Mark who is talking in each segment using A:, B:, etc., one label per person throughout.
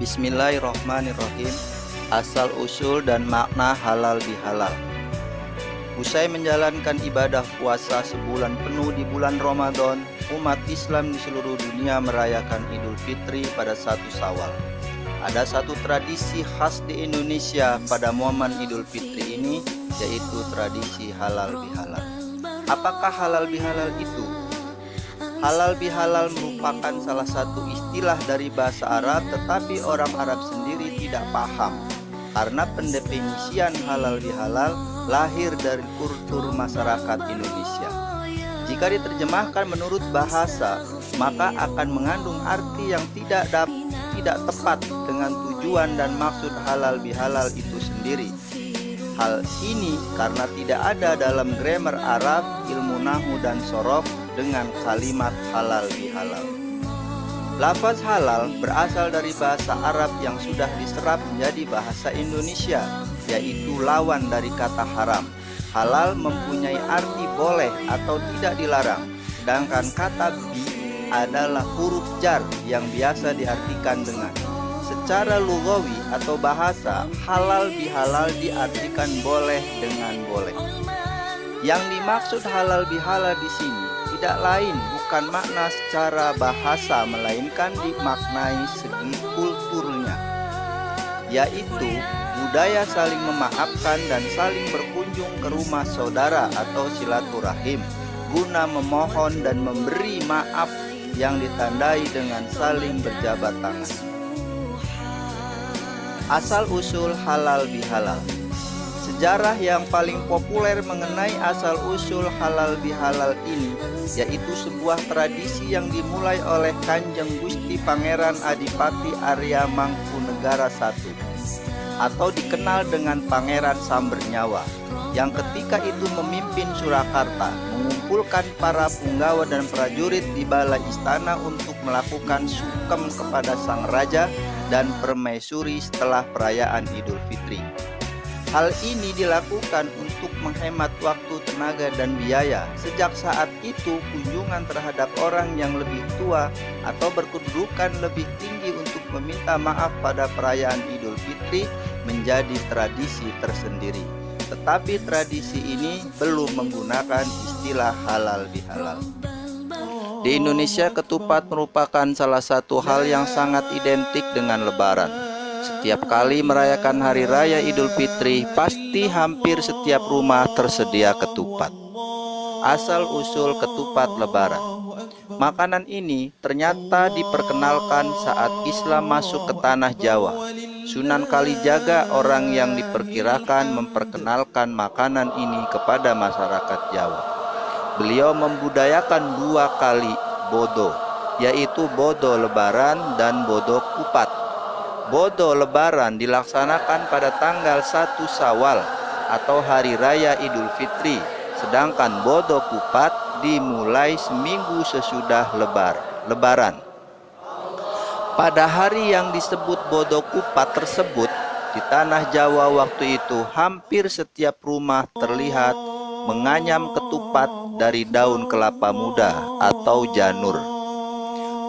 A: Bismillahirrahmanirrahim. Asal-usul dan makna halal bihalal. Usai menjalankan ibadah puasa sebulan penuh di bulan Ramadan, umat Islam di seluruh dunia merayakan Idul Fitri pada 1 Syawal. Ada satu tradisi khas di Indonesia pada momen Idul Fitri ini, yaitu tradisi halal bihalal. Apakah halal bihalal itu? Halal bihalal merupakan salah satu istilah dari bahasa Arab, tetapi orang Arab sendiri tidak paham karena pendefinisian halal bihalal lahir dari kultur masyarakat Indonesia. Jika diterjemahkan menurut bahasa, maka akan mengandung arti yang tidak tepat dengan tujuan dan maksud halal bihalal itu sendiri. Hal ini karena tidak ada dalam grammar Arab, ilmu nahwu dan sorof dengan kalimat halal bihalal. Lafaz halal berasal dari bahasa Arab yang sudah diserap menjadi bahasa Indonesia, yaitu lawan dari kata haram. Halal mempunyai arti boleh atau tidak dilarang, sedangkan kata bi adalah huruf jar yang biasa diartikan dengan. Secara lughawi atau bahasa, halal bihalal diartikan boleh dengan boleh. Yang dimaksud halal bihalal di sini tidak lain bukan makna secara bahasa, melainkan dimaknai segi kulturnya, yaitu budaya saling memaafkan dan saling berkunjung ke rumah saudara atau silaturahim guna memohon dan memberi maaf yang ditandai dengan saling berjabat tangan. Asal-usul halal bihalal. Sejarah yang paling populer mengenai asal-usul halal bihalal ini yaitu sebuah tradisi yang dimulai oleh Kanjeng Gusti Pangeran Adipati Arya Mangkunegara I atau dikenal dengan Pangeran Sambernyawa, yang ketika itu memimpin Surakarta, mengumpulkan para punggawa dan prajurit di balai istana untuk melakukan sungkem kepada sang raja dan permaisuri setelah perayaan Idul Fitri. Hal ini dilakukan untuk menghemat waktu, tenaga, dan biaya. Sejak saat itu, kunjungan terhadap orang yang lebih tua atau berkedudukan lebih tinggi untuk meminta maaf pada perayaan Idul Fitri menjadi tradisi tersendiri. Tetapi tradisi ini belum menggunakan istilah halal bihalal. Di Indonesia, ketupat merupakan salah satu hal yang sangat identik dengan Lebaran. Setiap kali merayakan Hari Raya Idul Fitri, pasti hampir setiap rumah tersedia ketupat. Asal-usul ketupat Lebaran. Makanan ini ternyata diperkenalkan saat Islam masuk ke tanah Jawa. Sunan Kalijaga, orang yang diperkirakan memperkenalkan makanan ini kepada masyarakat Jawa. Beliau membudayakan 2 kali bodo, yaitu bodo Lebaran dan bodo kupat. Bodo Lebaran dilaksanakan pada tanggal 1 Syawal atau Hari Raya Idul Fitri, sedangkan bodo kupat dimulai seminggu sesudah Lebaran. Pada hari yang disebut bodo kupat tersebut, di tanah Jawa waktu itu hampir setiap rumah terlihat menganyam ketupat dari daun kelapa muda atau janur.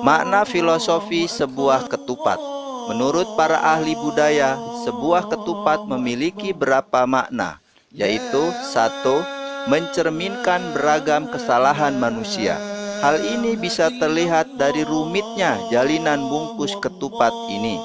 A: Makna filosofi sebuah ketupat. Menurut para ahli budaya, sebuah ketupat memiliki berapa makna, yaitu 1. Mencerminkan beragam kesalahan manusia. Hal ini bisa terlihat dari rumitnya jalinan bungkus ketupat ini.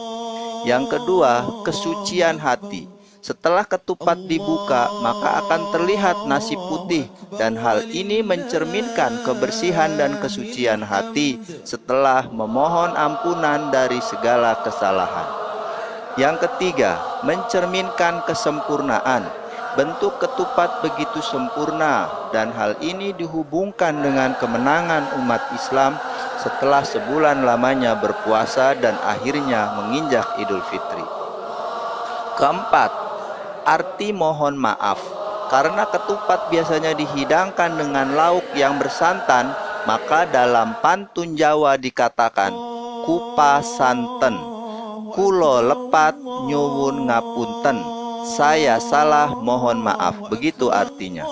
A: Yang kedua, kesucian hati. Setelah ketupat dibuka, maka akan terlihat nasi putih, dan hal ini mencerminkan kebersihan dan kesucian hati setelah memohon ampunan dari segala kesalahan. Yang ketiga, mencerminkan kesempurnaan. Bentuk ketupat begitu sempurna, dan hal ini dihubungkan dengan kemenangan umat Islam setelah sebulan lamanya berpuasa dan akhirnya menginjak Idul Fitri. Keempat, arti mohon maaf. Karena ketupat biasanya dihidangkan dengan lauk yang bersantan, maka dalam pantun Jawa dikatakan kupa santen, kulo lepat nyuwun ngapunten, saya salah mohon maaf. Begitu artinya.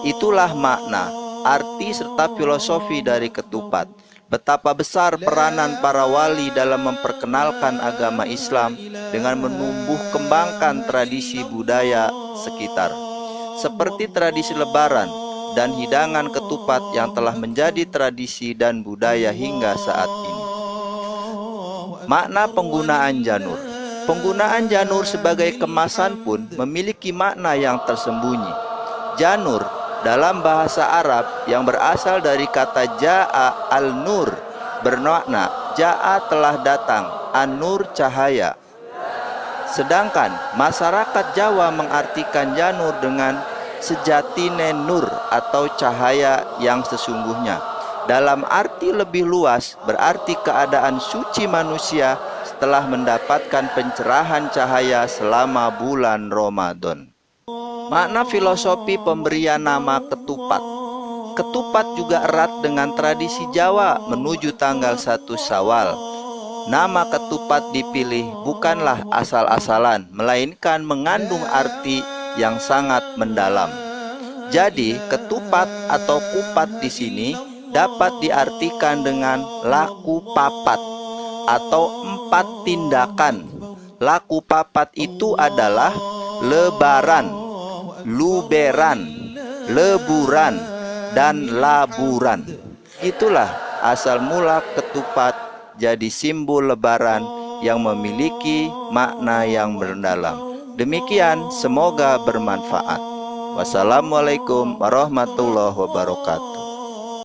A: Itulah makna, arti serta filosofi dari ketupat. betapa besar peranan para wali dalam memperkenalkan agama Islam dengan menumbuh kembangkan tradisi budaya sekitar, seperti tradisi lebaran dan hidangan ketupat yang telah menjadi tradisi dan budaya hingga saat ini. Makna penggunaan janur. Penggunaan janur sebagai kemasan pun memiliki makna yang tersembunyi. Janur dalam bahasa Arab yang berasal dari kata ja'a al-nur bermakna ja'a telah datang, an-nur cahaya. Sedangkan masyarakat Jawa mengartikan janur dengan sejatine nur atau cahaya yang sesungguhnya. Dalam arti lebih luas berarti keadaan suci manusia setelah mendapatkan pencerahan cahaya selama bulan Ramadan. Makna filosofi pemberian nama ketupat. Ketupat juga erat dengan tradisi Jawa menuju tanggal 1 Syawal. Nama ketupat dipilih bukanlah asal-asalan, melainkan mengandung arti yang sangat mendalam. Jadi, ketupat atau kupat di sini dapat diartikan dengan laku papat atau 4 tindakan. Laku papat itu adalah lebaran, luberan, leburan, dan laburan. Itulah asal mula ketupat jadi simbol lebaran yang memiliki makna yang mendalam. Demikian, semoga bermanfaat. Wassalamualaikum warahmatullahi wabarakatuh.